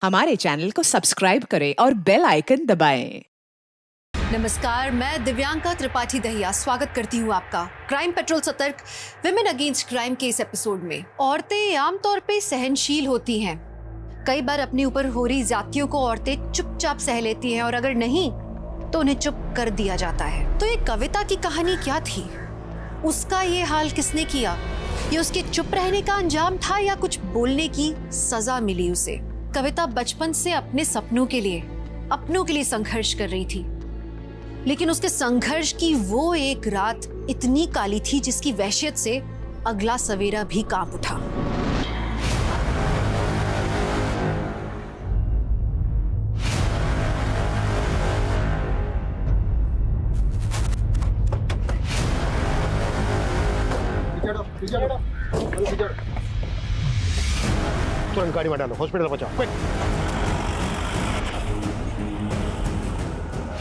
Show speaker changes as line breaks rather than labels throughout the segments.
हमारे चैनल को सब्सक्राइब करें और बेल आइकन दबाएं।
नमस्कार, मैं दिव्यांका त्रिपाठी दहिया स्वागत करती हूँ आपका क्राइम पेट्रोल सतर्क विमेन अगेंस्ट क्राइम के इस एपिसोड में। औरतें आमतौर पे सहनशील होती हैं। कई बार अपने ऊपर हो रही ज्यादतियों को औरतें चुपचाप सह लेती हैं और अगर नहीं तो उन्हें चुप कर दिया जाता है। तो ये कविता की कहानी क्या थी? उसका ये हाल किसने किया? ये उसके चुप रहने का अंजाम था या कुछ बोलने की सजा मिली उसे? कविता बचपन से अपने अपनों के लिए संघर्ष कर रही थी, लेकिन उसके संघर्ष की वो एक रात इतनी काली थी जिसकी वहशत से अगला सवेरा भी कांप उठा।
तुरंत गाड़ी में डालो, हॉस्पिटल पहुंचाओ। क्विक।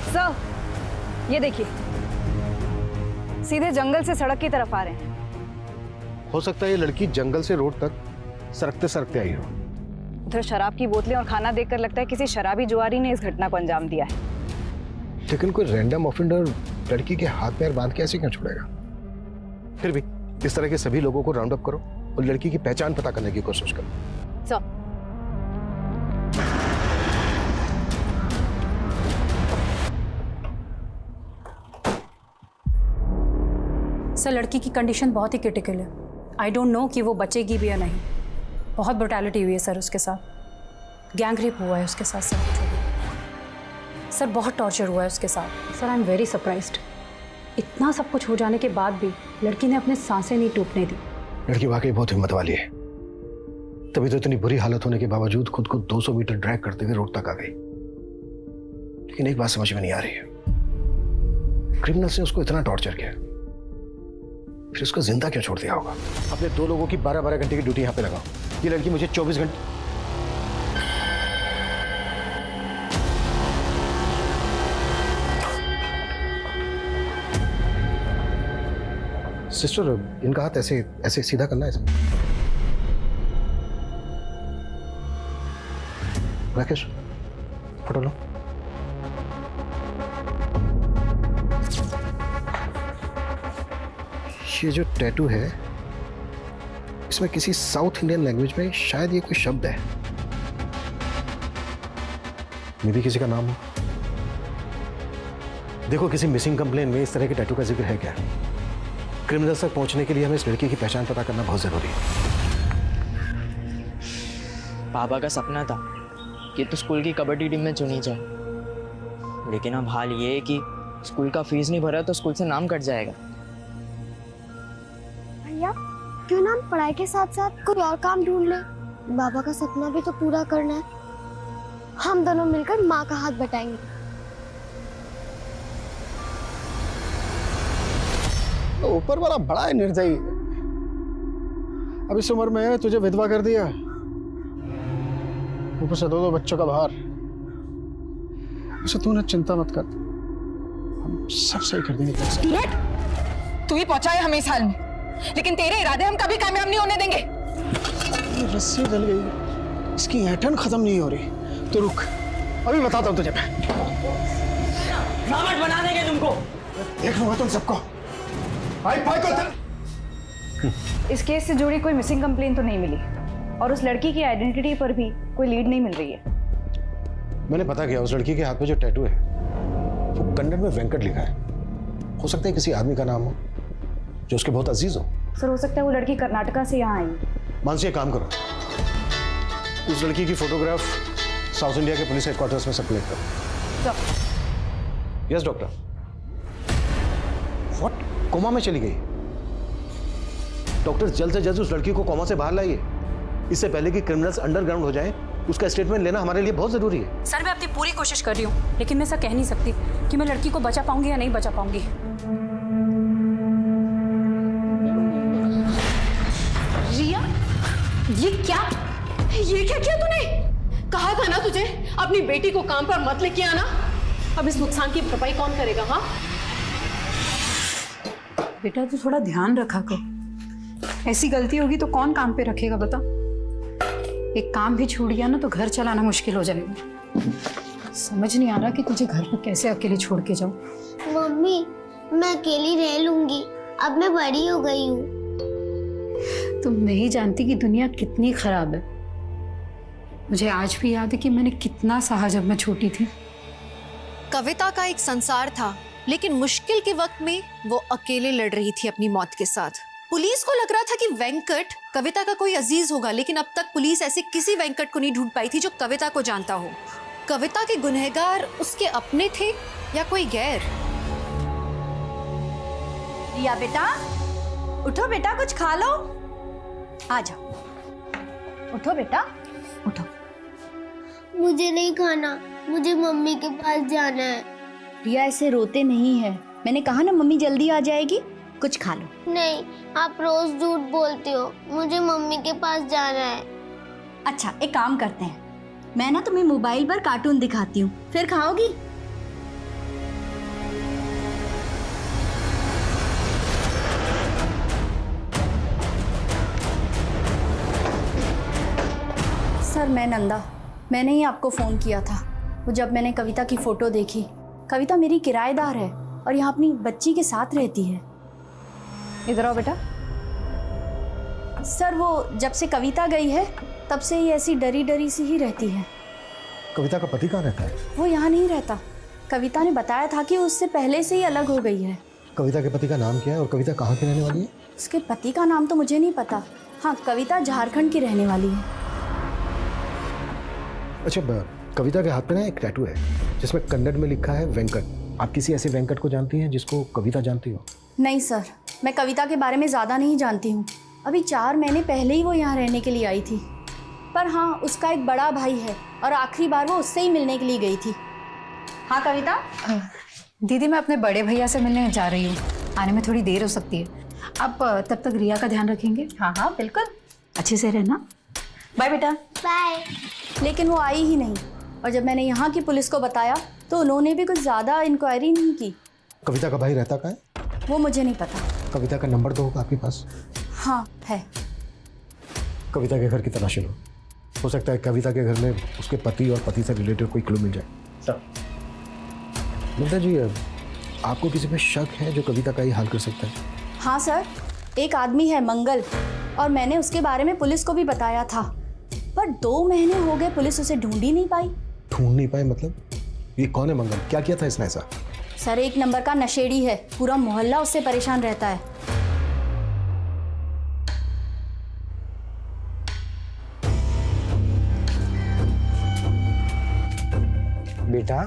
सर, ये देखिए, सीधे जंगल से सड़क की तरफ आ रहे हैं।
हो सकता है ये लड़की जंगल से रोड तक सरकते सरकते आई हो।
उधर शराब की बोतलें और खाना देखकर लगता है किसी शराबी जुआरी ने इस घटना को अंजाम दिया है।
लेकिन कोई रैंडम ऑफेंडर लड़की के हाथ पैर बांध के ऐसे क्यों छोड़ेगा? फिर भी इस तरह के सभी लोगों को राउंड अप करो और लड़की की पहचान पता करने की कोशिश करो।
सर, लड़की की कंडीशन बहुत ही क्रिटिकल है। आई डोंट नो कि वो बचेगी भी या नहीं। बहुत ब्रुटैलिटी हुई है सर उसके साथ। गैंग रेप हुआ है उसके साथ सर, बहुत टॉर्चर हुआ है उसके साथ। Sir, I am very surprised. इतना सब कुछ हो जाने के बाद भी लड़की ने अपने सांसें नहीं टूटने दी।
लड़की वाकई बहुत हिम्मत वाली है, तभी तो इतनी बुरी हालत होने के बावजूद खुद को 200 मीटर ड्रैग करते हुए रोड तक आ गई। लेकिन एक बात समझ में नहीं आ रही है, क्रिमिनल्स ने उसको इतना टॉर्चर किया, फिर उसको जिंदा क्यों छोड़ दिया होगा? अपने 2 लोगों की 12-12 घंटे की ड्यूटी यहाँ पे लगाओ। ये लड़की मुझे 24 घंटे। सिस्टर, इनका हाथ ऐसे ऐसे सीधा करना है। राकेश, फोटो लो। ये जो टैटू है, इसमें किसी साउथ इंडियन लैंग्वेज में शायद ये कोई शब्द है। मे भी किसी का नाम हो। देखो, किसी मिसिंग कंप्लेन में इस तरह के टैटू का जिक्र है क्या? क्रिमिनल्स तक पहुंचने के लिए हमें इस लड़की की पहचान पता करना बहुत जरूरी है।
पापा का सपना था कि तो स्कूल की कबड्डी टीम में चुनी जाए, लेकिन अब हाल ये है कि स्कूल का फीस नहीं भरा तो स्कूल से नाम कट जाएगा।
भैया, क्यों ना हम पढ़ाई के साथ साथ कोई और काम ढूंढ ले? बाबा का सपना भी तो पूरा करना है। हम दोनों मिलकर माँ का हाथ बटाएंगे।
ऊपर वाला बड़ा है निर्दयी। अब इस उम्र में तुझे विधवा कर दिया, ऊपर से 2 बच्चों का भार। उसे तू ना चिंता मत कर, हम सब सही कर देंगे।
तू ही पहुंचाया हमें इस हाल में, लेकिन तेरे इरादे हम कभी कामयाब नहीं होने देंगे।
रस्सी डल गई, इसकी ऐंठन खत्म नहीं हो रही। तो रुक, अभी बताता हूँ तुझे।
रावट बना देंगे तुमको।
देख लूंगा तुम सबको।
इस केस से जुड़ी कोई मिसिंग कंप्लेन तो नहीं मिली और उस लड़की की आइडेंटिटी पर भी कोई लीड नहीं मिल रही है।
मैंने पता किया, उस लड़की के हाथ में जो टैटू है वो कन्नड़ में वेंकट लिखा है। हो सकता है किसी आदमी का नाम हो जो उसके बहुत अजीज हो।
सर, हो सकता है वो लड़की कर्नाटका से यहाँ आई।
मानसी, एक काम करो, उस लड़की की फोटोग्राफ साउथ इंडिया के पुलिस हेडक्वार्टर्स में सर्कुलेट करो। Yes doctor. व्हाट? कोमा में चली गई? डॉक्टर, जल्द से जल्द उस लड़की को कोमा से बाहर लाइए, इससे पहले कि क्रिमिनल्स अंडरग्राउंड हो जाएं। उसका स्टेटमेंट लेना हमारे लिए बहुत जरूरी है।
सर, मैं अपनी पूरी कोशिश कर रही हूँ, लेकिन मैं ऐसा कह नहीं सकती कि मैं लड़की को बचा पाऊंगी या नहीं बचा पाऊंगी।
रिया, ये क्या किया तूने? कहा था ना तुझे अपनी बेटी को काम पर मत लेके आना। अब इस नुकसान की भरपाई कौन करेगा? हाँ,
बेटा तू थोड़ा ध्यान रखा कर। ऐसी गलती होगी तो कौन काम पे रखेगा बता। एक काम भी छूट गया ना तो घर चलाना मुश्किल हो जाएगा। समझ नहीं आ रहा कि तुझे घर में कैसे अकेले छोड़ के जाऊं।
मम्मी मैं अकेली रह लूंगी, अब मैं बड़ी हो गई हूँ।
तुम नहीं जानती कि दुनिया कितनी खराब है। मुझे आज भी याद है कि मैंने कितना सहा जब मैं छोटी थी।
कविता का एक संसार था, लेकिन मुश्किल के वक्त में वो अकेले लड़ रही थी अपनी मौत के साथ। पुलिस को लग रहा था कि वेंकट कविता का कोई अजीज होगा, लेकिन अब तक पुलिस ऐसे किसी वेंकट को नहीं ढूंढ पाई थी जो कविता को जानता हो। कविता के गुनहगार उसके अपने थे या कोई गैर?
रिया बेटा, उठो बेटा, कुछ खा लो। आ जाओ, उठो बेटा, उठो।
मुझे नहीं खाना, मुझे मम्मी के पास जाना है।
रिया ऐसे रोते नहीं है, मैंने कहा ना मम्मी जल्दी आ जाएगी, कुछ खा लो।
नहीं, आप रोज झूठ बोलते हो, मुझे मम्मी के पास जाना है।
अच्छा एक काम करते हैं, मैं ना तुम्हें मोबाइल पर कार्टून दिखाती हूँ, फिर खाओगी? सर मैं नंदा, मैंने ही आपको फ़ोन किया था। वो जब मैंने कविता की फ़ोटो देखी, कविता मेरी किराएदार है और यहाँ अपनी बच्ची के साथ रहती है। इधर आओ बेटा। सर वो जब से कविता गई है तब से ही ऐसी डरी डरी सी ही रहती है।
कविता का पति कहाँ रहता है?
वो यहाँ नहीं रहता। कविता ने बताया था कि उससे पहले से ही अलग हो गई है।
कविता के पति का नाम क्या है और कविता कहाँ की रहने वाली है?
उसके पति का नाम तो मुझे नहीं पता। हाँ, कविता झारखंड की रहने वाली है।
अच्छा, कविता के हाथ पे ना एक टैटू है जिसमें कन्नड़ में लिखा है वेंकट। आप किसी ऐसे वेंकट को जानती हैं जिसको कविता जानती हो?
नहीं सर, मैं कविता के बारे में ज़्यादा नहीं जानती हूँ। अभी 4 महीने पहले ही वो यहाँ रहने के लिए आई थी। पर हाँ, उसका एक बड़ा भाई है और आखिरी बार वो उससे ही मिलने के लिए गई थी। हाँ कविता?
दीदी मैं अपने बड़े भैया से मिलने जा रही हूँ, आने में थोड़ी देर हो सकती है। आप तब तक रिया का ध्यान रखेंगे?
हाँ हाँ बिल्कुल,
अच्छे से रहना।
बाय बेटा।
बाय।
लेकिन वो आई ही नहीं, और जब मैंने यहाँ की पुलिस को बताया तो उन्होंने भी कुछ ज़्यादा इंक्वायरी नहीं की।
कविता का भाई रहता कहाँ है?
वो मुझे नहीं पता।
कविता का नंबर तो होगा आपके पास?
हाँ है।
कविता के घर की तलाशी लो, हो सकता है कविता के घर में उसके पति और पति से रिलेटेड कोई क्लू मिल जाए। सर मित्रा जी, आपको किसी पे शक है जो कविता का ही हाल कर सकता है?
हाँ सर, एक आदमी है मंगल, और मैंने उसके बारे में पुलिस को भी बताया था, पर 2 महीने हो गए पुलिस उसे ढूंढ ही नहीं पाई।
ढूंढ नहीं पाए मतलब? ये कौन है मंगल? क्या किया था इसने ऐसा?
सर 1 नंबर का नशेड़ी है, पूरा मोहल्ला उससे परेशान रहता है।
बेटा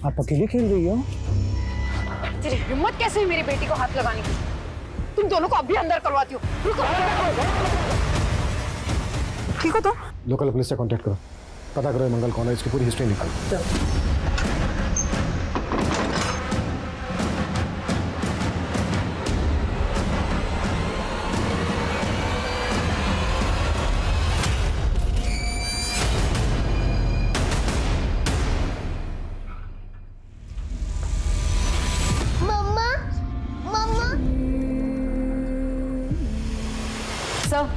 आप अकेले खेल रही हो?
तेरी हिम्मत कैसे हुई मेरी बेटी को हाथ लगाने की? तुम दोनों को अभी अंदर करवाती हो। ठीक हो तुम?
लोकल पुलिस से कांटेक्ट करो, पता करो ये मंगल कौन है, इसकी पूरी हिस्ट्री निकालो।
मम्मा, मम्मा।
सर,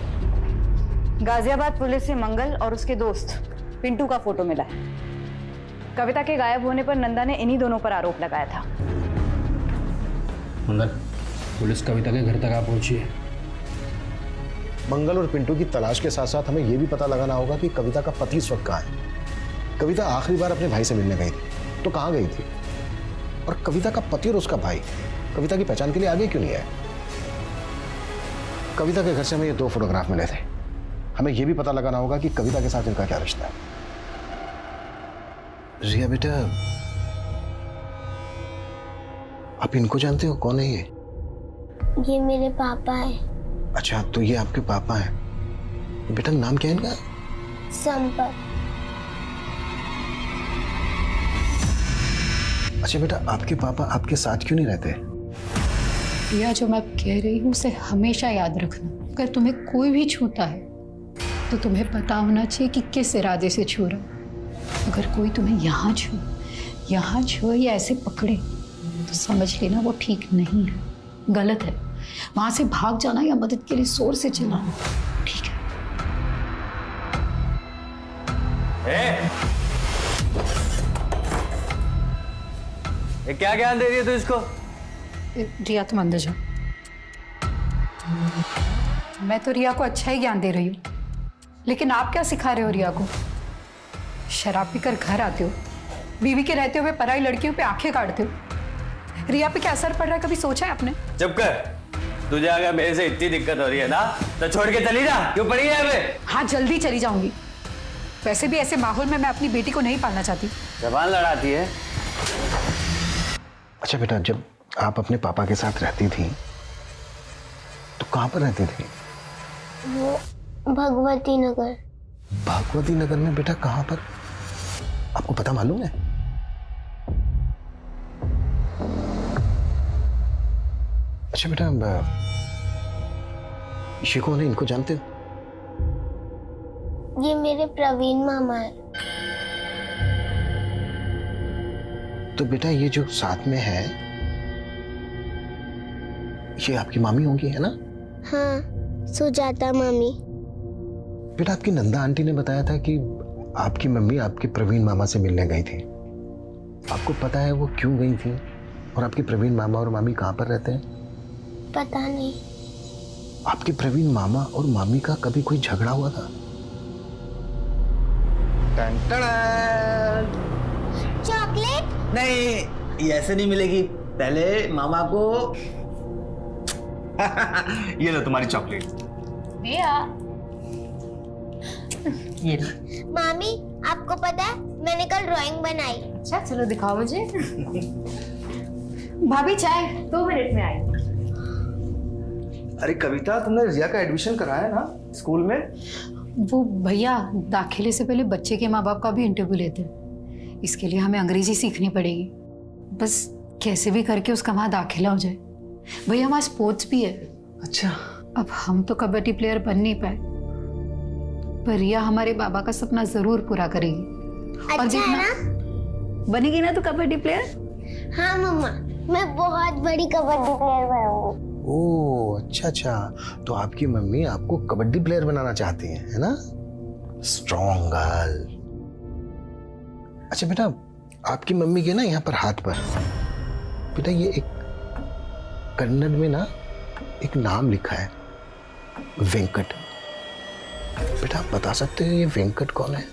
गाजियाबाद पुलिस से मंगल और उसके दोस्त पिंटू का फोटो मिला है। कविता के गायब होने पर नंदा ने इन्हीं दोनों पर आरोप लगाया था।
मंगल, पुलिस कविता के घर तक आ पहुंची है।
मंगल और पिंटू की तलाश के साथ साथ हमें यह भी पता लगाना होगा कि कविता का पति इस वक्त कहाँ है। कविता आखिरी बार अपने भाई से मिलने गई थी तो कहाँ गई थी, और कविता का पति और उसका भाई कविता की पहचान के लिए आगे क्यों नहीं आए? कविता के घर से हमें ये 2 फोटोग्राफ मिले थे, हमें यह भी पता लगाना होगा कि कविता के साथ इनका क्या रिश्ता है। रिया बेटा, आप इनको जानते हो? कौन है ये?
ये मेरे पापा है।
अच्छा, तो ये आपके पापा हैं। बेटा नाम क्या है इनका?
संपत।
अच्छा बेटा, आपके पापा आपके साथ क्यों नहीं रहते?
रिया, जो मैं कह रही हूँ उसे हमेशा याद रखना। अगर तुम्हें कोई भी छूता है तो तुम्हें पता होना चाहिए कि किस इरादे से छू रहा। अगर कोई तुम्हें यहाँ छू या ऐसे पकड़े तो समझ लेना वो ठीक नहीं है, गलत है। वहां से भाग जाना या मदद के लिए जोर से चिल्लाना ठीक है?
ये क्या ज्ञान दे रही है तू इसको?
रिया तुम अंदर जाओ। मैं तो रिया को अच्छा ही ज्ञान दे रही हूँ, लेकिन आप क्या सिखा रहे हो रिया को? शराब पीकर घर आते हो, बीवी के रहते हुए पराई लड़कियों पे आंखें काटते हो। रिया पे क्या असर पड़ रहा है, कभी सोचा है आपने?
चुप कर। तुझे अगर मेरे से इतनी दिक्कत हो रही है ना तो छोड़ के चली जा। क्यों पड़ी है हमें?
हाँ, जल्दी चली जाऊंगी। वैसे भी ऐसे माहौल में मैं अपनी बेटी को नहीं पालना चाहती।
जबान लड़ाती है।
अच्छा बेटा, जब आप अपने पापा के साथ रहती थी तो कहाँ पर रहती थी?
वो भगवती नगर।
भगवती नगर में बेटा कहाँ पर? आपको पता मालूम है? अच्छा बेटा, ये कौन है, इनको जानते हो?
ये मेरे प्रवीण मामा है।
तो बेटा ये जो साथ में है ये आपकी मामी होंगी, है ना?
हाँ, सुजाता मामी।
बेटा आपकी नंदा आंटी ने बताया था कि आपकी मम्मी आपके प्रवीण मामा से मिलने गई थी। आपको पता है वो क्यों गई थी और आपके प्रवीण मामा और मामी कहाँ पर रहते हैं?
पता नहीं।
आपके प्रवीण मामा और मामी का कभी कोई झगड़ा हुआ था?
चॉकलेट?
नहीं, ये ऐसे नहीं मिलेगी। पहले मामा को ये लो तुम्हारी चॉकलेट। ये लो।
मामी, आपको पता है मैंने कल ड्राइंग बनाई।
अच्छा, चलो दिखाओ मुझे। भाभी चाय 2 मिनट में आई।
अरे कविता, तुमने रिया का एडमिशन कराया ना स्कूल में?
वो भैया दाखिले से पहले बच्चे के माँ बाप का भी इंटरव्यू लेते हैं। इसके लिए हमें अंग्रेजी सीखनी पड़ेगी। बस कैसे भी करके उसका वहाँ दाखिला हो जाए। भैया वहाँ स्पोर्ट्स भी है।
अच्छा।
अब हम तो कबड्डी प्लेयर बन नहीं पाए, पर रिया हमारे बाबा का सपना जरूर पूरा करेगी।
अच्छा है ना?
बनेगी ना तो कबड्डी प्लेयर?
हाँ मम्मा, मैं बहुत बड़ी कबड्डी प्लेयर बनूंगी।
ओह अच्छा अच्छा, तो आपकी मम्मी आपको कबड्डी प्लेयर बनाना चाहती है ना? Strong girl. अच्छा बेटा, आपकी मम्मी के ना यहाँ पर हाथ पर बेटा ये एक कन्नड़ में ना एक नाम लिखा है, वेंकट। बेटा आप बता सकते हो ये वेंकट कौन है?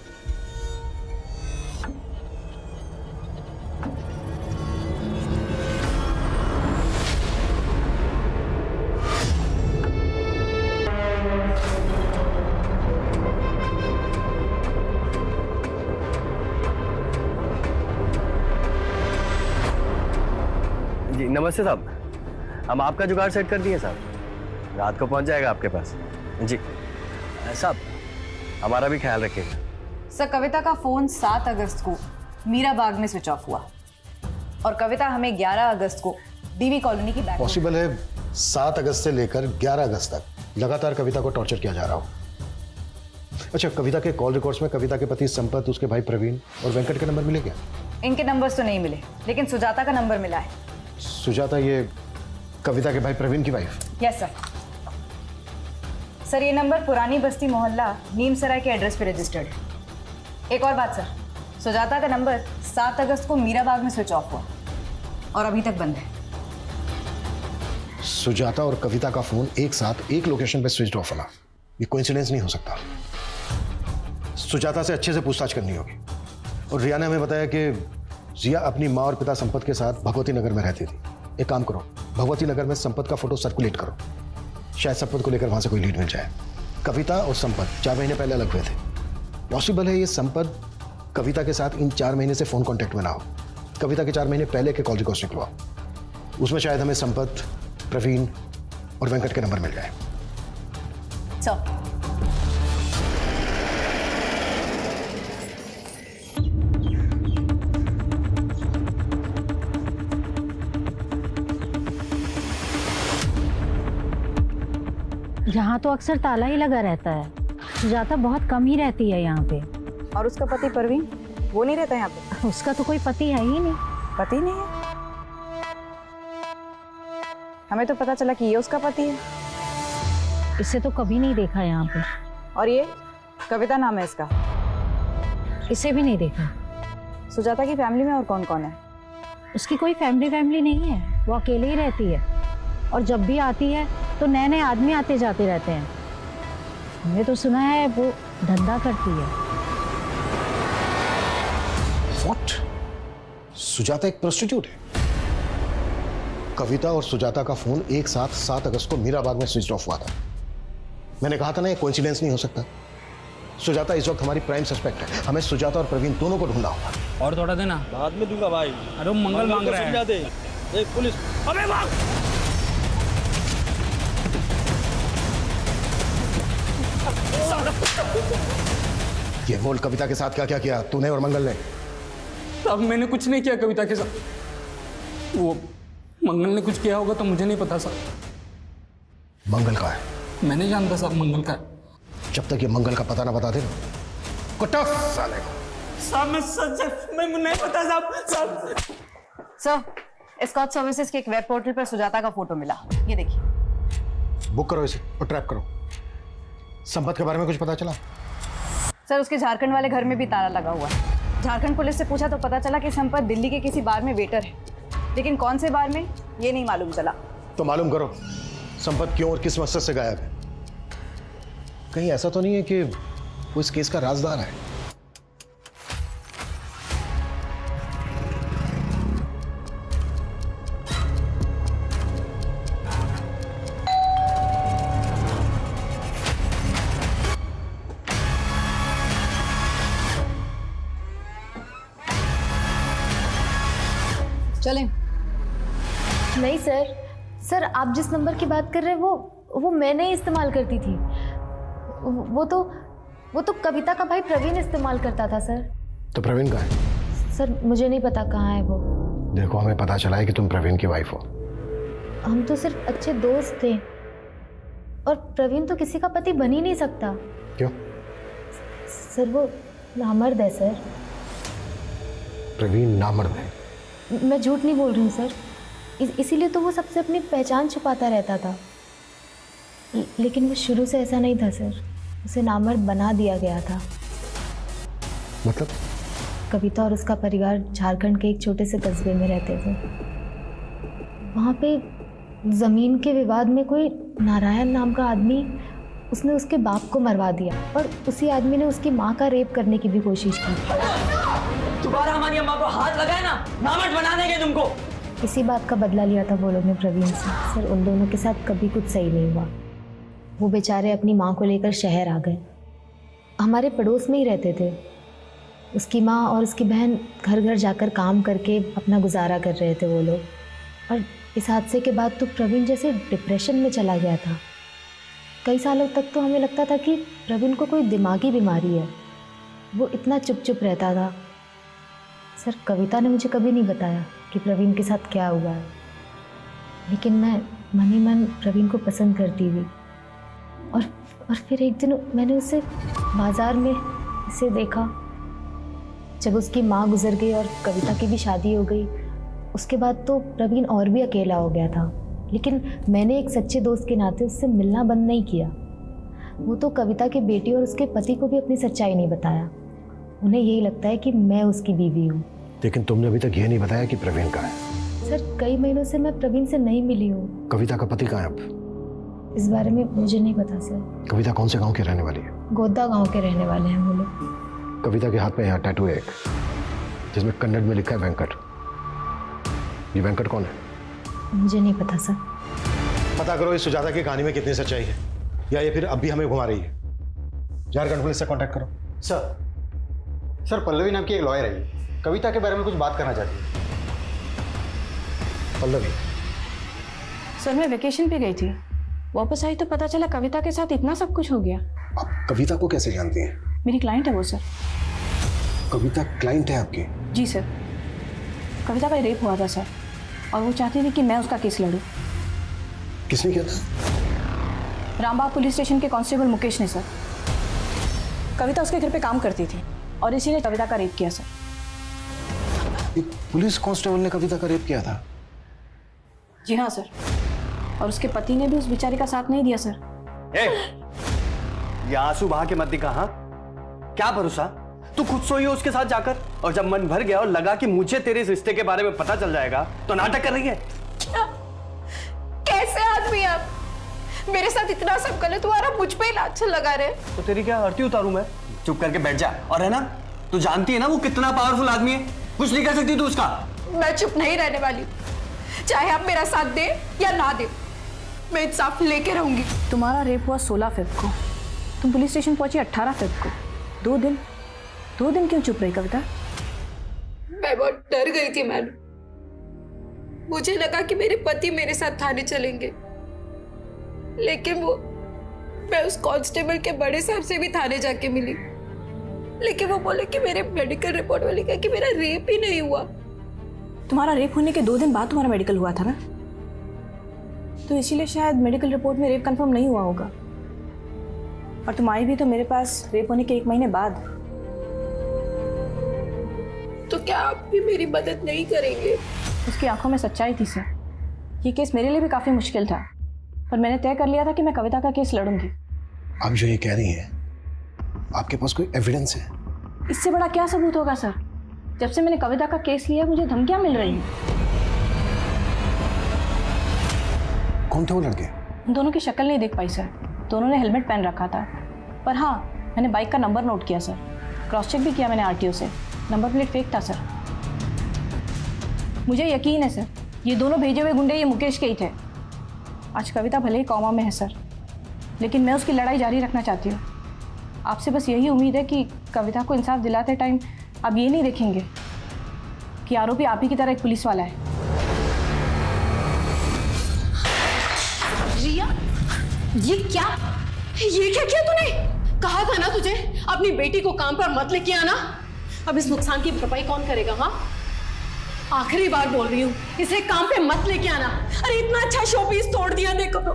जी नमस्ते साहब, हम आपका जुगाड़ सेट कर दिए साहब, रात को पहुंच जाएगा आपके पास। जी साहब, हमारा भी ख्याल रखिएगा।
सर, कविता का फोन 7 अगस्त को मीरा बाग में स्विच ऑफ हुआ और कविता हमें 11 अगस्त को डीवी कॉलोनी की बैक।
पॉसिबल है 7 अगस्त से लेकर 11 अगस्त तक लगातार कविता को टॉर्चर किया जा रहा हो। अच्छा, कविता के कॉल रिकॉर्ड्स में कविता के पति संपत, उसके भाई प्रवीण और वेंकट के नंबर मिले क्या?
इनके नंबर्स तो नहीं मिले, लेकिन सुजाता का नंबर मिला है।
सुजाता ये कविता के भाई प्रवीण की वाइफ?
Yes sir. सर, ये नंबर पुरानी बस्ती मोहल्ला नीमसराय के एड्रेस पे रजिस्टर्ड है। एक और बात सर, सुजाता का नंबर 7 अगस्त को मीरा बाग में स्विच ऑफ हुआ और अभी तक बंद है।
सुजाता और कविता का फोन एक साथ एक लोकेशन पे स्विच ऑफ होना, ये कोइंसिडेंस नहीं हो सकता। सुजाता से अच्छे से पूछताछ करनी होगी। और रिया ने हमें बताया कि रिया अपनी माँ और पिता संपत के साथ भगवती नगर में रहती थी। एक काम करो, भगवती नगर में संपत का फोटो सर्कुलेट करो, शायद संपत को लेकर वहां से कोई लीड मिल जाए। कविता और संपत 4 महीने पहले अलग हुए थे। पॉसिबल है ये संपत कविता के साथ इन 4 महीने से फोन कांटेक्ट में ना हो। कविता के 4 महीने पहले के कॉल रिकॉर्ड्स निकलवाओ, उसमें शायद हमें संपत, प्रवीण और वेंकट के नंबर मिल जाए।
सर,
यहाँ तो अक्सर ताला ही लगा रहता है। सुजाता बहुत कम ही रहती है यहाँ पे।
और उसका पति प्रवीण, वो नहीं रहता यहाँ पे?
उसका तो कोई पति है ही नहीं।
पति नहीं है? हमें तो पता चला कि ये उसका पति है।
इसे तो कभी नहीं देखा यहाँ पे।
और ये कविता नाम है इसका।
इसे भी नहीं देखा।
सुजाता की फैमिली में और कौन कौन है?
उसकी कोई फैमिली नहीं है, वो अकेले ही रहती है और जब भी आती है तो नए नए आदमी आते जाते रहते हैं। हमने तो सुना है वो धंधा करती है।
What? सुजाता एक प्रोस्टिट्यूट है? कविता और सुजाता का फोन एक साथ 7 अगस्त को मीराबाग में स्विच ऑफ हुआ था। मैंने कहा था ना, ये कोइंसिडेंस नहीं हो सकता। सुजाता इस वक्त हमारी प्राइम सस्पेक्ट है। हमें सुजाता और प्रवीण दोनों को ढूंढना होगा।
और थोड़ा देना,
बाद में दूंगा भाई।
अरे वो मंगल मांग रहा है।
समझा दे। ए, पुलिस, अबे भाग!
ये बोल, कविता के साथ क्या क्या किया तूने और मंगल ने?
साहब मैंने कुछ नहीं किया कविता के साथ। वो मंगल ने कुछ किया होगा तो मुझे नहीं पता साहब।
मंगल का है?
मैं नहीं जानता साहब मंगल का है।
जब तक ये मंगल का पता ना बता दे कुत्ता साले को।
साहब मैं सच में नहीं पता साहब।
सर, स्कॉट सर्विसेज के एक वेब पोर्टल पर सुजाता का फोटो मिला, ये देखिए।
बुक करो इसे और ट्रैप करो। संपत के बारे में कुछ पता चला?
सर, उसके झारखंड वाले घर में भी ताला लगा हुआ है। झारखंड पुलिस से पूछा तो पता चला कि संपत दिल्ली के किसी बार में वेटर है, लेकिन कौन से बार में ये नहीं मालूम चला।
तो मालूम करो संपत क्यों और किस मकसद से गायब है। कहीं ऐसा तो नहीं है कि वो इस केस का राजदार है?
चलें।
नहीं सर, सर आप जिस नंबर की बात कर रहे हैं वो मैंने ही इस्तेमाल करती थी। वो तो कविता का भाई प्रवीण इस्तेमाल करता था सर।
तो प्रवीण कहाँ है?
सर मुझे नहीं पता कहाँ है वो।
देखो, हमें पता चला है कि तुम प्रवीण की वाइफ हो।
हम तो सिर्फ अच्छे दोस्त थे और प्रवीण तो किसी का पति बन ही नहीं सकता।
क्यों?
सर वो नामर्द है सर।
प्रवीण नामर्द है?
मैं झूठ नहीं बोल रही हूँ सर। इसीलिए तो वो सबसे अपनी पहचान छुपाता रहता था। लेकिन वो शुरू से ऐसा नहीं था सर, उसे नामर्द बना दिया गया था।
मतलब?
कविता और उसका परिवार झारखंड के एक छोटे से कस्बे में रहते थे। वहाँ पे ज़मीन के विवाद में कोई नारायण नाम का आदमी, उसने उसके बाप को मरवा दिया और उसी आदमी ने उसकी माँ का रेप करने की भी कोशिश की।
दोबारा हमारी अम्मा को हाथ लगाए ना, नामर्द बना देंगे तुमको।
इसी बात का बदला लिया था वो लोग ने प्रवीण से। सर उन दोनों के साथ कभी कुछ सही नहीं हुआ। वो बेचारे अपनी माँ को लेकर शहर आ गए। हमारे पड़ोस में ही रहते थे। उसकी माँ और उसकी बहन घर घर जाकर काम करके अपना गुजारा कर रहे थे वो लोग। और इस हादसे के बाद तो प्रवीण जैसे डिप्रेशन में चला गया था। कई सालों तक तो हमें लगता था कि प्रवीण को कोई दिमागी बीमारी है। वो इतना चुप चुप रहता था। सर कविता ने मुझे कभी नहीं बताया कि प्रवीण के साथ क्या हुआ है, लेकिन मैं मन ही मन प्रवीण को पसंद करती थी। और फिर एक दिन मैंने उसे बाजार में इसे देखा। जब उसकी माँ गुजर गई और कविता की भी शादी हो गई, उसके बाद तो प्रवीण और भी अकेला हो गया था। लेकिन मैंने एक सच्चे दोस्त के नाते उससे मिलना बंद नहीं किया। वो तो कविता के बेटी और उसके पति को भी अपनी सच्चाई नहीं बताया। उन्हें यही लगता है कि मैं उसकी बीवी हूँ।
लेकिन तुमने अभी तक ये नहीं बताया कि प्रवीण कहाँ है।
सर कई महीनों से मैं प्रवीण से नहीं मिली हूँ।
कविता का पति कहाँ है अब?
इस बारे में मुझे नहीं पता सर।
कविता कौन से गांव की रहने वाली है?
गोदा गांव के रहने वाले हैं वो लोग।
कविता के हाथ में यहाँ टैटू है एक, जिसमें कन्नड़ में लिखा है वेंकट। ये वेंकट कौन है?
मुझे नहीं पता सर।
पता करो इस सुजाता की कहानी में कितनी सच्चाई है, या ये फिर अब भी हमें घुमा रही है। झारखंड पुलिस से कांटेक्ट करो।
सर पल्लवी नाम की एक लॉयर है, कविता के बारे में कुछ बात करना चाहती है।
पल्लवी?
सर मैं वेकेशन पे गई थी, वापस आई तो पता चला कविता के साथ इतना सब कुछ हो गया।
आप कविता को कैसे जानती हैं?
मेरी क्लाइंट है वो सर।
कविता क्लाइंट है आपकी?
जी सर। कविता का रेप हुआ था सर, और वो चाहती थी कि मैं उसका केस लड़ूं।
किसने किया था?
रामबाग पुलिस स्टेशन के कांस्टेबल मुकेश ने सर। कविता उसके घर पे काम करती थी और इसी ने कविता का रेप किया सर।
एक पुलिस कांस्टेबल ने कविता का रेप किया था?
जी हाँ सर, और उसके पति ने भी उस बेचारी का साथ नहीं दिया सर।
ये आंसू बहा के मत दिखा। हाँ क्या भरोसा तू खुद सोई हो उसके साथ जाकर, और जब मन भर गया और लगा कि मुझे तेरे इस रिश्ते के बारे में पता चल जाएगा तो नाटक कर रही है।
कैसे आदमी आप? मेरे साथ इतना सब गलत हुआ और मुझ पे ही लाछन लगा रहे।
तो तेरी क्या आरती उतारूं मैं? चुप करके बैठ जा। और है ना, तू जानती है ना वो कितना पावरफुल आदमी है, कुछ नहीं कर सकती तू उसका।
मैं चुप नहीं रहने वाली, चाहे आप मेरा साथ दे या ना दे, मैं इंसाफ लेके रहूंगी।
तुम्हारा रेप हुआ 16 फ़रवरी को, तुम पुलिस स्टेशन पहुंची 18 फ़रवरी को। 2 दिन क्यों चुप रही कविता?
मैं बहुत डर गई थी मैडम, मुझे लगा कि मेरे पति मेरे साथ थाने चलेंगे, लेकिन मैं उस कांस्टेबल के बड़े साहब से भी थाने जाके मिली, लेकिन वो बोले कि मेरे मेडिकल रिपोर्ट में लिखा कि मेरा रेप ही नहीं हुआ।
तुम्हारा रेप होने के 2 दिन बाद तुम्हारा मेडिकल हुआ था ना, तो इसीलिए शायद मेडिकल रिपोर्ट में रेप कंफर्म नहीं हुआ होगा। और तुम आई भी तो मेरे पास रेप होने के 1 महीने बाद।
तो क्या आप भी मेरी मदद नहीं करेंगे?
उसकी आंखों में सच्चाई थी सर। ये केस मेरे लिए भी काफी मुश्किल था, पर मैंने तय कर लिया था कि मैं कविता का केस लड़ूंगी।
आप जो ये कह रही हैं, आपके पास कोई एविडेंस है?
इससे बड़ा क्या सबूत होगा सर? जब से मैंने कविता का केस लिया मुझे धमकियां मिल रही हैं।
कौन थे वो लड़के?
दोनों की शक्ल नहीं देख पाई सर, दोनों ने हेलमेट पहन रखा था। पर हाँ, मैंने बाइक का नंबर नोट किया सर, क्रॉस चेक भी किया मैंने आरटीओ से, नंबर प्लेट फेक था सर। मुझे यकीन है सर, ये दोनों भेजे हुए गुंडे ये मुकेश के ही थे। आज कविता भले ही कॉमा में है सर, लेकिन मैं उसकी लड़ाई जारी रखना चाहती हूँ। आपसे बस यही उम्मीद है कि कविता को इंसाफ दिलाते टाइम आप ये नहीं देखेंगे कि आरोपी आप ही की तरह एक पुलिस वाला है।
रिया, ये क्या किया तूने? कहा था ना तुझे अपनी बेटी को काम पर मत लेके आना। अब इस नुकसान की भरपाई कौन करेगा? हाँ, आखिरी बार बोल रही हूँ, इसे काम पे मत लेके आना। अरे इतना अच्छा शोपीस तोड़ दिया देखो तो।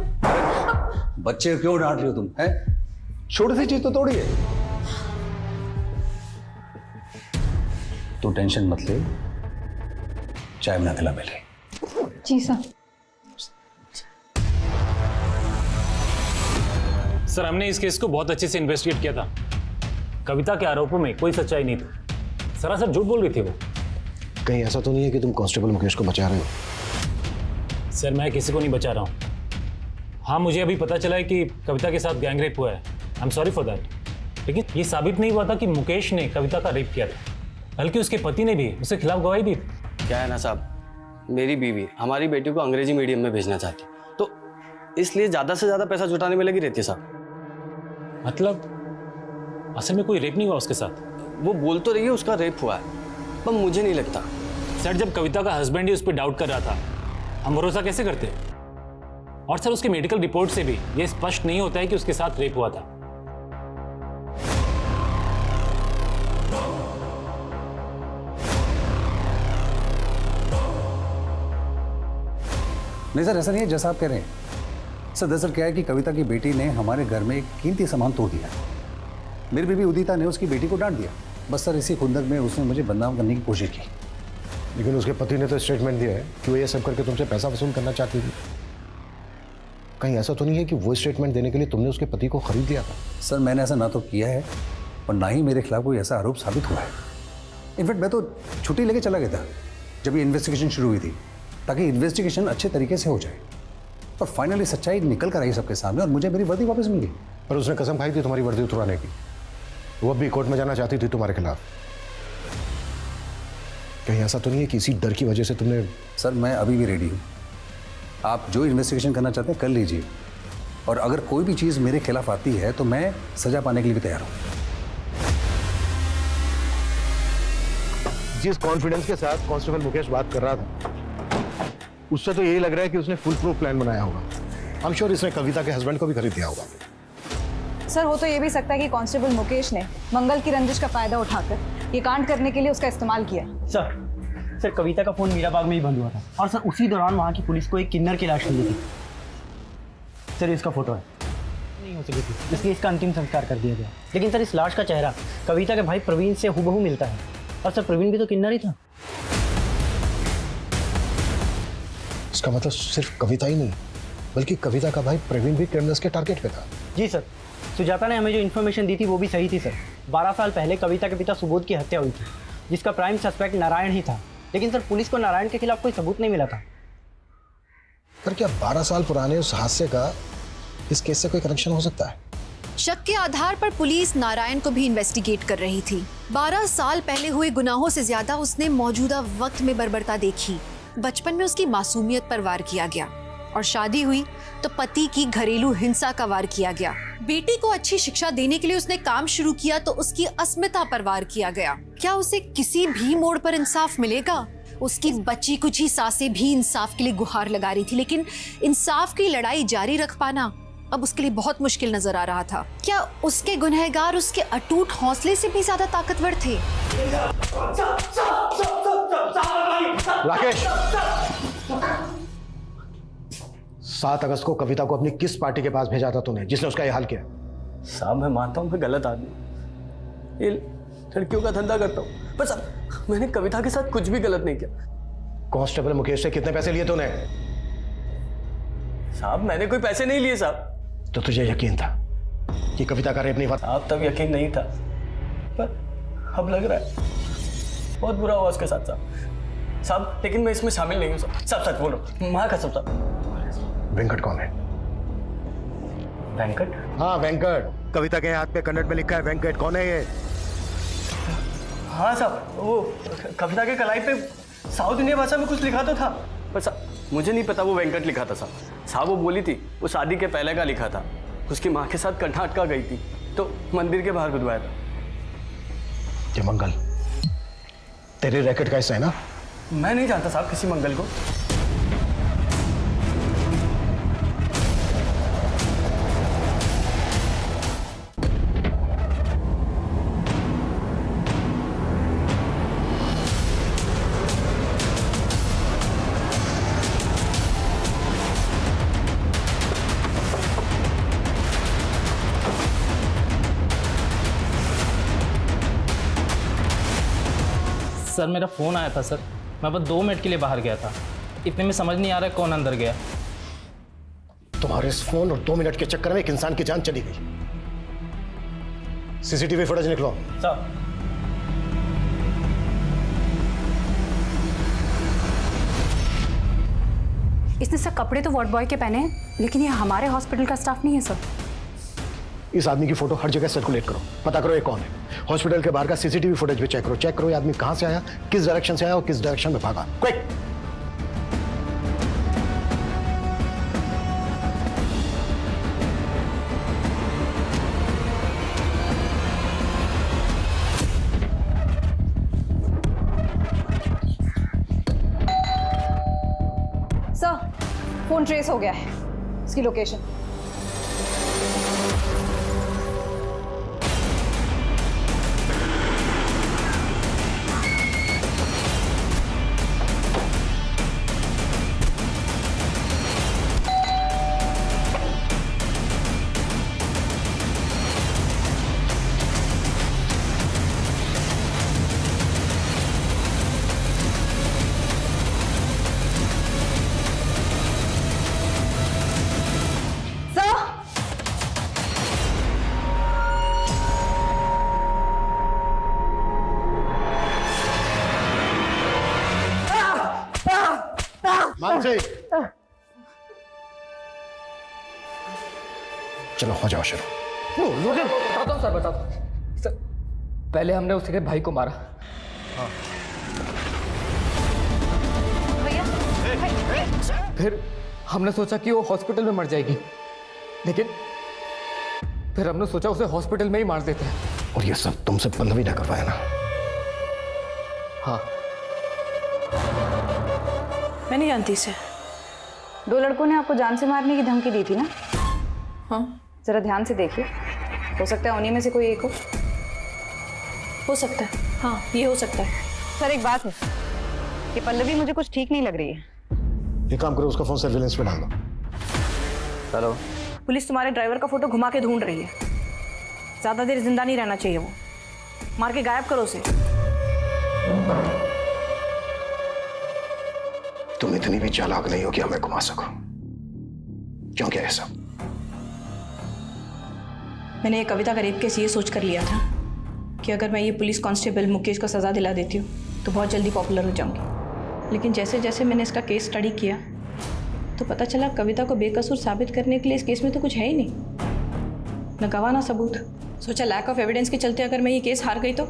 बच्चे क्यों डांट रही हो तुम? है छोटी सी चीज तो तोड़ी है। तू टेंशन मत ले, चाय बना खिला पहले।
जी सर।
सर, हमने इस केस को बहुत अच्छे से इन्वेस्टिगेट किया था। कविता के आरोपों में कोई सच्चाई नहीं थी, सरासर झूठ बोल रही थी वो।
कहीं ऐसा तो नहीं है कि तुम कांस्टेबल मुकेश को बचा रहे हो?
सर, मैं किसी को नहीं बचा रहा हूँ। हाँ, मुझे अभी पता चला है कि कविता के साथ गैंग रेप हुआ है। I am sorry for that. लेकिन ये साबित नहीं हुआ था कि मुकेश ने कविता का रेप किया था, बल्कि उसके पति ने भी उसके खिलाफ गवाही दी।
क्या है ना साहब, मेरी बीवी हमारी बेटी को अंग्रेजी मीडियम में भेजना चाहती, तो इसलिए ज्यादा से ज्यादा पैसा जुटाने में लगी रहती है साहब।
मतलब असल में कोई रेप नहीं हुआ उसके साथ?
वो बोल तो रही है उसका रेप हुआ है, पर मुझे नहीं लगता।
सर, जब कविता का हस्बैंड ही उस पर डाउट कर रहा था, हम भरोसा कैसे करते? और सर, उसके मेडिकल रिपोर्ट से भी ये स्पष्ट नहीं होता है कि उसके साथ रेप हुआ था।
नहीं सर, ऐसा नहीं है जैसा आप कह रहे हैं। सर, दरअसल क्या है कि कविता की बेटी ने हमारे घर में एक कीमती सामान तोड़ दिया। मेरी बीवी उदिता ने उसकी बेटी को डांट दिया। बस सर, इसी खुंदक में उसने मुझे बदनाम करने की कोशिश की।
लेकिन उसके पति ने तो स्टेटमेंट दिया है कि वो ये सब करके तुमसे पैसा वसूल करना चाहती थी। कहीं ऐसा तो नहीं है कि वो स्टेटमेंट देने के लिए तुमने उसके पति को खरीद लिया था?
सर, मैंने ऐसा ना तो किया है और ना ही मेरे खिलाफ कोई ऐसा आरोप साबित हुआ है। इनफैक्ट मैं तो छुट्टी लेके चला गया था जब ये इन्वेस्टिगेशन शुरू हुई थी, ताकि इन्वेस्टिगेशन अच्छे तरीके से हो जाए। और फाइनली सच्चाई निकल कर आई सबके सामने और मुझे मेरी वर्दी वापस मिल गई।
पर उसने कसम खाई थी तुम्हारी वर्दी उतरवाने की। वो अब भी कोर्ट में जाना चाहती थी तुम्हारे खिलाफ। कहीं ऐसा तो नहीं है कि इसी डर की वजह से तुमने?
सर, मैं अभी भी रेडी हूँ। आप जो इन्वेस्टिगेशन करना चाहते हैं कर लीजिए, और अगर कोई भी चीज़ मेरे खिलाफ आती है तो मैं सजा पाने के लिए भी तैयार हूँ।
जिस कॉन्फिडेंस के साथ कांस्टेबल मुकेश बात कर रहा था, उससे तो यही लग रहा है कि उसने फुल प्रूफ प्लान बनाया होगा। आई एम श्योर इसने कविता के हस्बैंड को भी खरीद दिया होगा।
सर, हो तो ये भी सकता है कि कांस्टेबल मुकेश ने मंगल की रंजिश का फायदा उठाकर ये कांड करने के लिए उसका इस्तेमाल किया।
सर, कविता का फोन मीराबाग में ही बंद हुआ था, और सर उसी दौरान वहाँ की पुलिस को एक किन्नर की लाश मिली थी। सर, इसका फोटो है। नहीं हो सकी थी, इसलिए इसका अंतिम संस्कार कर दिया गया। लेकिन सर, इस लाश का चेहरा कविता के भाई प्रवीण से हूबहू मिलता है, और सर प्रवीण भी तो किन्नर ही था।
इसका मतलब सिर्फ कविता ही नहीं, बल्कि कविता का भाई प्रवीण भी क्रिमिनल्स के टारगेट पे था।
जी सर, सुजाता ने हमें जो इन्फॉर्मेशन दी थी वो भी सही थी सर। 12 साल पहले कविता के पिता सुबोध की हत्या हुई थी, जिसका प्राइम सस्पेक्ट नारायण ही था। लेकिन सर पुलिस को नारायण के खिलाफ कोई सबूत नहीं मिला था।
पर क्या 12 साल पुराने उस हादसे का इस केस से कोई कनेक्शन हो सकता है?
शक के आधार पर पुलिस नारायण को भी इन्वेस्टिगेट कर रही थी। 12 साल पहले हुए गुनाहों से ज्यादा उसने मौजूदा वक्त में बर्बरता देखी। बचपन में उसकी मासूमियत पर वार किया गया और शादी हुई तो पति की घरेलू हिंसा का वार किया गया। बेटी को अच्छी शिक्षा देने के लिए उसने काम शुरू किया तो उसकी अस्मिता पर वार किया गया। क्या उसे किसी भी मोड़ पर इंसाफ मिलेगा? उसकी बच्ची कुछ ही सांसें भी इंसाफ के लिए गुहार लगा रही थी, लेकिन इंसाफ की लड़ाई जारी रख पाना अब उसके लिए बहुत मुश्किल नजर आ रहा था। क्या उसके गुनहगार उसके अटूट हौसले से भी ज्यादा ताकतवर थे?
राकेश, 7 अगस्त को कविता को अपनी किस पार्टी के पास भेजा था तूने जिसने उसका यह हाल किया?
साहब मैं मानता हूँ मैं गलत आदमी, ये लड़कियों का धंधा करता हूँ, पर साहब मैंने कविता के साथ कुछ भी गलत नहीं किया।
कांस्टेबल मुकेश से कितने पैसे लिए तूने?
साहब मैंने कोई पैसे नहीं लिए साहब।
तो तुझे यकीन था कि कविता का रेप नहीं हुआ?
साहब तब यकीन नहीं था, पर अब लग रहा है बहुत बुरा हुआ उसके साथ साहब। लेकिन मैं इसमें शामिल नहीं हूँ साहब, सच बोल रहा हूँ, माँ कसम साहब।
वेंकट कौन है?
वेंकट?
हाँ वेंकट, कविता के हाथ पे कन्नड़ में लिखा है वेंकट। कौन है ये?
हाँ साहब, वो कविता के कलाई पे साउथ इंडिया भाषा में कुछ लिखा तो था, पर साहब मुझे नहीं पता वो वेंकट लिखा था साहब। वो बोली थी वो शादी के पहले का लिखा था, उसकी माँ के साथ कर्नाटका गई थी तो मंदिर के बाहर गुदवाया था।
ये मंगल तेरे रैकेट का हिस्सा है ना?
मैं नहीं जानता साहब किसी मंगल को।
सर मेरा फ़ोन आया था सर, मैं बस 2 मिनट के लिए बाहर गया था, इतने में समझ नहीं आ रहा है कौन अंदर गया।
तुम्हारे इस फोन और 2 मिनट के चक्कर में एक इंसान की जान चली गई। सीसीटीवी फुटेज निकलो।
सर
इसने सर कपड़े तो वार्ड बॉय के पहने हैं, लेकिन ये हमारे हॉस्पिटल का स्टाफ नहीं है सर।
इस आदमी की फोटो हर जगह सर्कुलेट करो, पता करो ये कौन है। हॉस्पिटल के बाहर का सीसीटीवी फुटेज भी चेक करो ये आदमी कहां से आया, किस डायरेक्शन से आया और किस डायरेक्शन में भागा। क्विक!
सर फोन ट्रेस हो गया है, इसकी लोकेशन।
मानसी, चलो हो जाओ शुरू।
बताता हूँ सर, बताता हूँ सर। पहले हमने उसके भाई को मारा। हाँ। फिर हमने सोचा कि वो हॉस्पिटल में मर जाएगी, लेकिन फिर हमने सोचा उसे हॉस्पिटल में ही मार देते हैं।
और ये सब तुमसे पल्लवी ना करवाया ना?
हाँ।
मैं नहीं जानती इसे।
2 लड़कों ने आपको जान से मारने की धमकी दी थी ना?
हाँ।
जरा ध्यान से देखिए, हो सकता है उन्हीं में से कोई एक हो सकता है।
हाँ ये हो सकता है।
सर एक बात है कि पल्लवी मुझे कुछ ठीक नहीं लग रही है।
एक काम करो, उसका फोन सर्विलेंस पे डाल दो।
हेलो,
पुलिस तुम्हारे ड्राइवर का फोटो घुमा के ढूंढ रही है। ज्यादा देर जिंदा नहीं रहना चाहिए, वो मार के गायब करो उसे।
तुम इतनी भी चालाक नहीं हो कि हमें घुमा सको। क्यों क्या है सब?
मैंने ये कविता का रेप केस ये सोच कर लिया था कि अगर मैं ये पुलिस कांस्टेबल मुकेश को सज़ा दिला देती हूँ तो बहुत जल्दी पॉपुलर हो जाऊँगी। लेकिन जैसे जैसे मैंने इसका केस स्टडी किया तो पता चला कविता को बेकसूर साबित करने के लिए इस केस में तो कुछ है ही नहीं, न गवाह ना सबूत। सोचा लैक ऑफ एविडेंस के चलते अगर मैं ये केस हार गई तो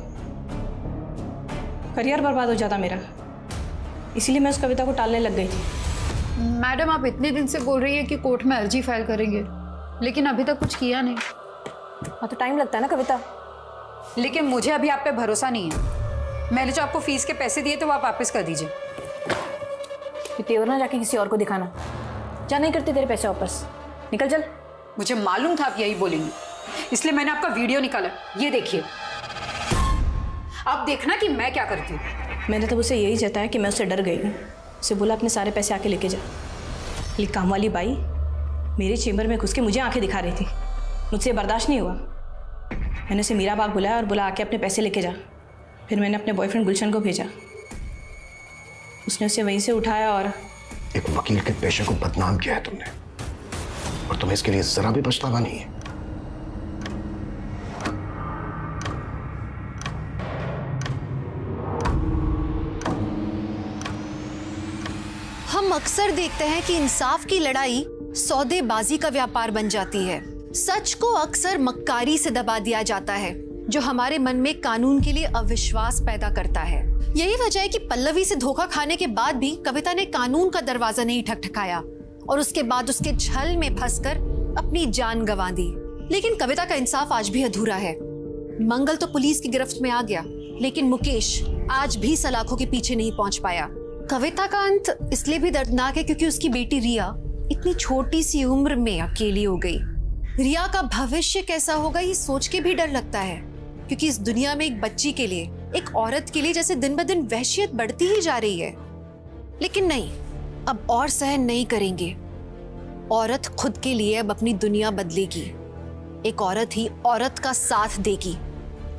करियर बर्बाद हो जाता मेरा। इसीलिए मैं उस कविता को टालने लग गई थी।
मैडम, आप इतने दिन से बोल रही है कि कोर्ट में अर्जी फाइल करेंगे, लेकिन अभी तक कुछ किया नहीं।
हाँ तो टाइम लगता है ना कविता।
लेकिन मुझे अभी आप पे भरोसा नहीं है। मैंने जो आपको फीस के पैसे दिए थे वो आप वापस कर दीजिए।
तेवर ना जाके किसी और को दिखाना, जा नहीं करते तेरे पैसे वापस, निकल चल।
मुझे मालूम था आप यही बोलेंगे, इसलिए मैंने आपका वीडियो निकाला। ये देखिए, आप देखना कि मैं क्या करती हूँ।
मैंने तो उसे यही जताया कि मैं उससे डर गई हूँ। उसे बोला अपने सारे पैसे आके लेके जा। लेकिन काम वाली बाई मेरे चेम्बर में घुस के मुझे आंखें दिखा रही थी। मुझसे बर्दाश्त नहीं हुआ। मैंने उसे मीरा बाग बुलाया और बोला आके अपने पैसे लेके जा। फिर मैंने अपने बॉयफ्रेंड गुलशन को भेजा। उसने उसे वहीं से उठाया और
एक वकील के पेशे को बदनाम किया है तुमने, और तुम्हें इसके लिए जरा भी पछतावा नहीं है।
हम अक्सर देखते हैं कि इंसाफ की लड़ाई सौदेबाजी का व्यापार बन जाती है। सच को अक्सर मक्कारी से दबा दिया जाता है, जो हमारे मन में कानून के लिए अविश्वास पैदा करता है। यही वजह है कि पल्लवी से धोखा खाने के बाद भी कविता ने कानून का दरवाजा नहीं ठकठकाया और उसके बाद उसके छल में फंसकर अपनी जान गंवा दी। लेकिन कविता का इंसाफ आज भी अधूरा है। मंगल तो पुलिस की गिरफ्त में आ गया, लेकिन मुकेश आज भी सलाखों के पीछे नहीं पहुंच पाया। कविता का अंत इसलिए भी दर्दनाक है क्योंकि उसकी बेटी रिया इतनी छोटी सी उम्र में अकेली हो गई। रिया का भविष्य कैसा होगा ये सोच के भी डर लगता है, क्योंकि इस दुनिया में एक बच्ची के लिए, एक औरत के लिए जैसे दिन ब दिन वहशियत बढ़ती ही जा रही है। लेकिन नहीं, अब और सहन नहीं करेंगे। औरत खुद के लिए अब अपनी दुनिया बदलेगी। एक औरत ही औरत का साथ देगी,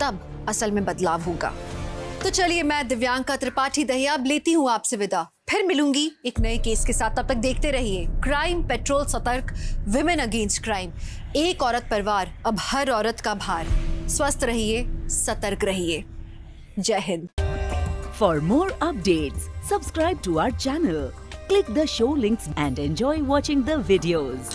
तब असल में बदलाव होगा। तो चलिए, मैं दिव्यांका त्रिपाठी दहिया अब लेती हूँ आपसे विदा। फिर मिलूंगी एक नए केस के साथ। तब तक देखते रहिए क्राइम पेट्रोल सतर्क, विमेन अगेंस्ट क्राइम। एक औरत परिवार, अब हर औरत का भार। स्वस्थ रहिए, सतर्क रहिए। जय Hind.
For more updates, subscribe to our channel, click the show links and enjoy watching the videos.